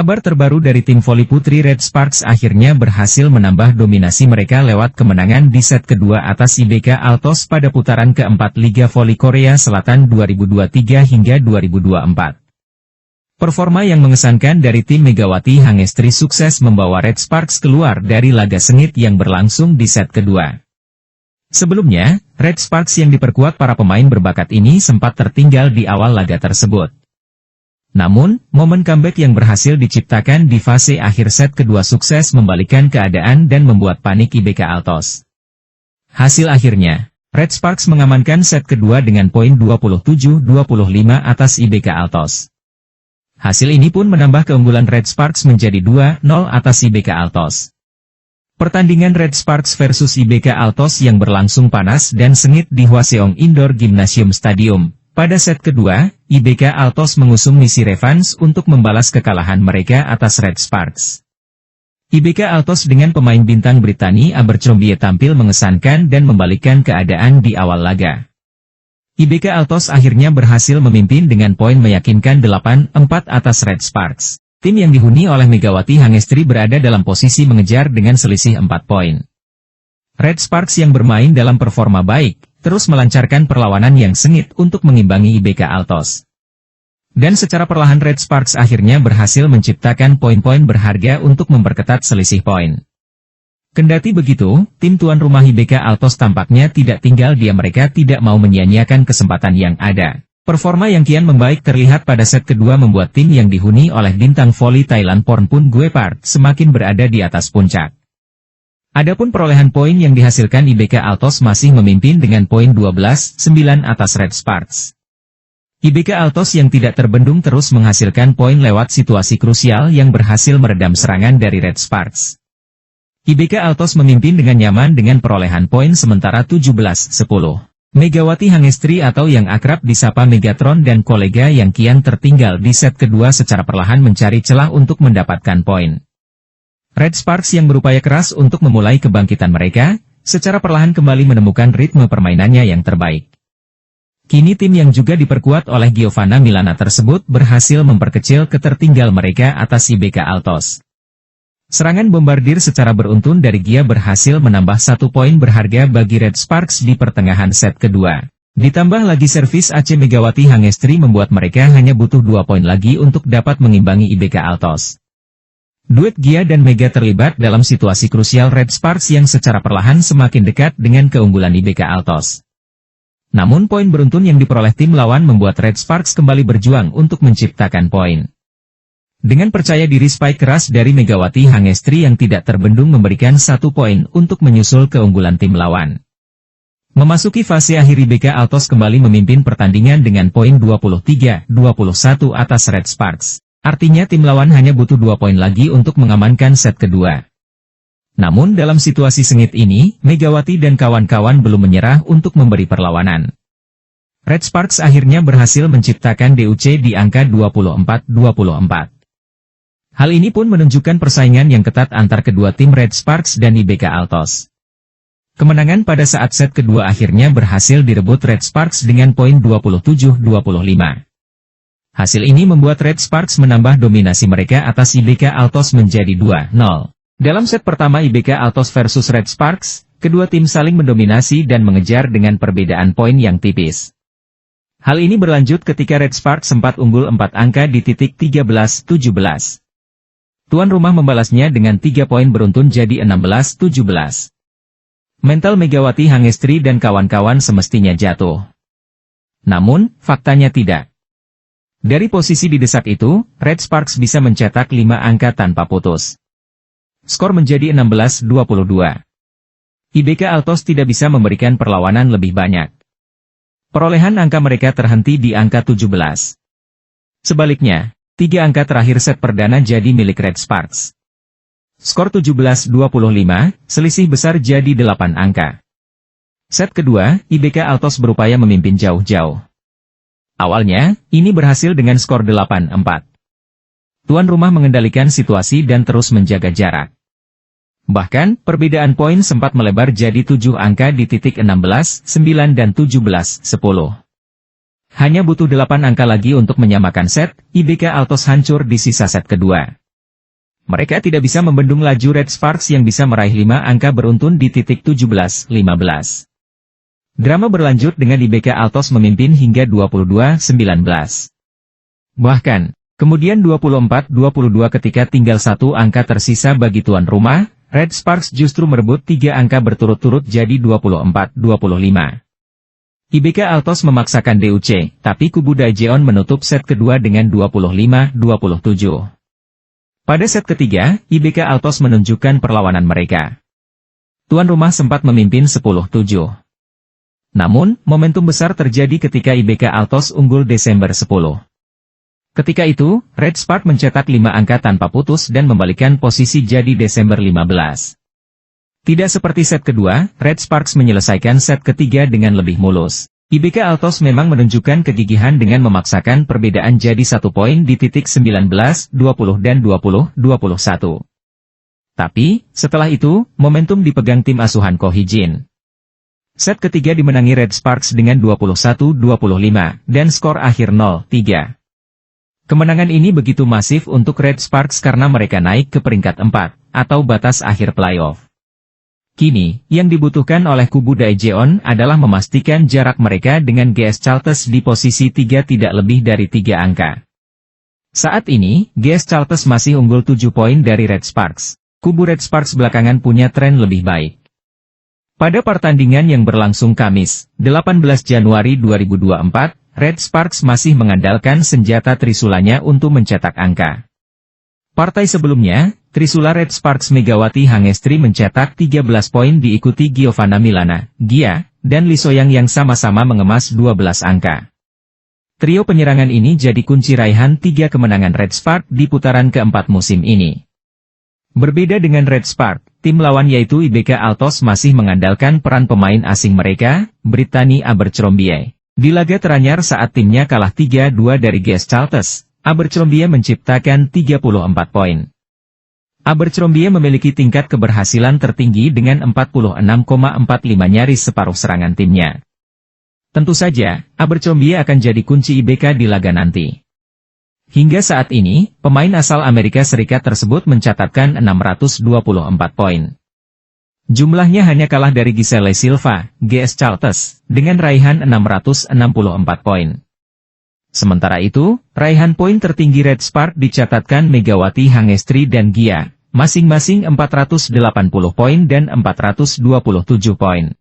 Kabar terbaru dari tim voli putri Red Sparks akhirnya berhasil menambah dominasi mereka lewat kemenangan di set kedua atas IBK Altos pada putaran keempat Liga Voli Korea Selatan 2023 hingga 2024. Performa yang mengesankan dari tim Megawati Hangestri sukses membawa Red Sparks keluar dari laga sengit yang berlangsung di set kedua. Sebelumnya, Red Sparks yang diperkuat para pemain berbakat ini sempat tertinggal di awal laga tersebut. Namun, momen comeback yang berhasil diciptakan di fase akhir set kedua sukses membalikkan keadaan dan membuat panik IBK Altos. Hasil akhirnya, Red Sparks mengamankan set kedua dengan poin 27-25 atas IBK Altos. Hasil ini pun menambah keunggulan Red Sparks menjadi 2-0 atas IBK Altos. Pertandingan Red Sparks versus IBK Altos yang berlangsung panas dan sengit di Hwaseong Indoor Gymnasium Stadium. Pada set kedua, IBK Altos mengusung misi revanche untuk membalas kekalahan mereka atas Red Sparks. IBK Altos dengan pemain bintang Brittany Abercrombie tampil mengesankan dan membalikkan keadaan di awal laga. IBK Altos akhirnya berhasil memimpin dengan poin meyakinkan 8-4 atas Red Sparks. Tim yang dihuni oleh Megawati Hangestri berada dalam posisi mengejar dengan selisih 4 poin. Red Sparks yang bermain dalam performa baik, terus melancarkan perlawanan yang sengit untuk mengimbangi IBK Altos. Dan secara perlahan Red Sparks akhirnya berhasil menciptakan poin-poin berharga untuk memperketat selisih poin. Kendati begitu, tim tuan rumah IBK Altos tampaknya tidak tinggal diam, mereka tidak mau menyia-nyiakan kesempatan yang ada. Performa yang kian membaik terlihat pada set kedua membuat tim yang dihuni oleh bintang voli Thailand Pornpun Guepard semakin berada di atas puncak. Adapun perolehan poin yang dihasilkan IBK Altos masih memimpin dengan poin 12-9 atas Red Sparks. IBK Altos yang tidak terbendung terus menghasilkan poin lewat situasi krusial yang berhasil meredam serangan dari Red Sparks. IBK Altos memimpin dengan nyaman dengan perolehan poin sementara 17-10. Megawati Hangestri atau yang akrab disapa Megatron dan kolega yang kian tertinggal di set kedua secara perlahan mencari celah untuk mendapatkan poin. Red Sparks yang berupaya keras untuk memulai kebangkitan mereka, secara perlahan kembali menemukan ritme permainannya yang terbaik. Kini tim yang juga diperkuat oleh Giovanna Milana tersebut berhasil memperkecil ketertinggal mereka atas IBK Altos. Serangan bombardir secara beruntun dari Gia berhasil menambah 1 poin berharga bagi Red Sparks di pertengahan set kedua. Ditambah lagi servis AC Megawati Hangestri membuat mereka hanya butuh 2 poin lagi untuk dapat mengimbangi IBK Altos. Duet Gia dan Mega terlibat dalam situasi krusial Red Sparks yang secara perlahan semakin dekat dengan keunggulan IBK Altos. Namun poin beruntun yang diperoleh tim lawan membuat Red Sparks kembali berjuang untuk menciptakan poin. Dengan percaya diri spike keras dari Megawati Hangestri yang tidak terbendung memberikan 1 poin untuk menyusul keunggulan tim lawan. Memasuki fase akhir IBK Altos kembali memimpin pertandingan dengan poin 23-21 atas Red Sparks. Artinya tim lawan hanya butuh 2 poin lagi untuk mengamankan set kedua. Namun dalam situasi sengit ini, Megawati dan kawan-kawan belum menyerah untuk memberi perlawanan. Red Sparks akhirnya berhasil menciptakan DUC di angka 24-24. Hal ini pun menunjukkan persaingan yang ketat antar kedua tim Red Sparks dan IBK Altos. Kemenangan pada saat set kedua akhirnya berhasil direbut Red Sparks dengan poin 27-25. Hasil ini membuat Red Sparks menambah dominasi mereka atas IBK Altos menjadi 2-0. Dalam set pertama IBK Altos versus Red Sparks, kedua tim saling mendominasi dan mengejar dengan perbedaan poin yang tipis. Hal ini berlanjut ketika Red Sparks sempat unggul 4 angka di titik 13-17. Tuan rumah membalasnya dengan 3 poin beruntun jadi 16-17. Mental Megawati Hangestri dan kawan-kawan semestinya jatuh. Namun, faktanya tidak. Dari posisi didesak itu, Red Sparks bisa mencetak 5 angka tanpa putus. Skor menjadi 16-22. IBK Altos tidak bisa memberikan perlawanan lebih banyak. Perolehan angka mereka terhenti di angka 17. Sebaliknya, 3 angka terakhir set perdana jadi milik Red Sparks. Skor 17-25, selisih besar jadi 8 angka. Set kedua, IBK Altos berupaya memimpin jauh-jauh. Awalnya, ini berhasil dengan skor 8-4. Tuan rumah mengendalikan situasi dan terus menjaga jarak. Bahkan, perbedaan poin sempat melebar jadi 7 angka di titik 16, 9 dan 17, 10. Hanya butuh 8 angka lagi untuk menyamakan set, IBK Altos hancur di sisa set kedua. Mereka tidak bisa membendung laju Red Sparks yang bisa meraih 5 angka beruntun di titik 17-15. Drama berlanjut dengan IBK Altos memimpin hingga 22-19. Bahkan, kemudian 24-22 ketika tinggal 1 angka tersisa bagi tuan rumah, Red Sparks justru merebut 3 angka berturut-turut jadi 24-25. IBK Altos memaksakan DUC, tapi kubu Daejeon menutup set kedua dengan 25-27. Pada set ketiga, IBK Altos menunjukkan perlawanan mereka. Tuan rumah sempat memimpin 10-7. Namun, momentum besar terjadi ketika IBK Altos unggul Desember 10. Ketika itu, Red Spark mencetak 5 angka tanpa putus dan membalikkan posisi jadi Desember 15. Tidak seperti set kedua, Red Sparks menyelesaikan set ketiga dengan lebih mulus. IBK Altos memang menunjukkan kegigihan dengan memaksakan perbedaan jadi 1 poin di titik 19, 20 dan 20-21. Tapi, setelah itu, momentum dipegang tim asuhan Ko Hee-jin. Set ketiga dimenangi Red Sparks dengan 21-25, dan skor akhir 0-3. Kemenangan ini begitu masif untuk Red Sparks karena mereka naik ke peringkat 4, atau batas akhir playoff. Kini, yang dibutuhkan oleh kubu Daejeon adalah memastikan jarak mereka dengan GS Chalters di posisi 3 tidak lebih dari 3 angka. Saat ini, GS Chalters masih unggul 7 poin dari Red Sparks. Kubu Red Sparks belakangan punya tren lebih baik. Pada pertandingan yang berlangsung Kamis, 18 Januari 2024, Red Sparks masih mengandalkan senjata trisulanya untuk mencetak angka. Partai sebelumnya, trisula Red Sparks Megawati Hangestri mencetak 13 poin diikuti Giovanna Milana, Gia, dan Lee Soyang yang sama-sama mengemas 12 angka. Trio penyerangan ini jadi kunci raihan 3 kemenangan Red Spark di putaran keempat musim ini. Berbeda dengan Red Spark, tim lawan yaitu IBK Altos masih mengandalkan peran pemain asing mereka, Brittany Abercrombie. Di laga teranyar saat timnya kalah 3-2 dari GS Chalters, Abercrombie menciptakan 34 poin. Abercrombie memiliki tingkat keberhasilan tertinggi dengan 46,45 nyaris separuh serangan timnya. Tentu saja, Abercrombie akan jadi kunci IBK di laga nanti. Hingga saat ini, pemain asal Amerika Serikat tersebut mencatatkan 624 poin. Jumlahnya hanya kalah dari Giselle Silva, GS Chalters, dengan raihan 664 poin. Sementara itu, raihan poin tertinggi Red Spark dicatatkan Megawati Hangestri dan Gia, masing-masing 480 poin dan 427 poin.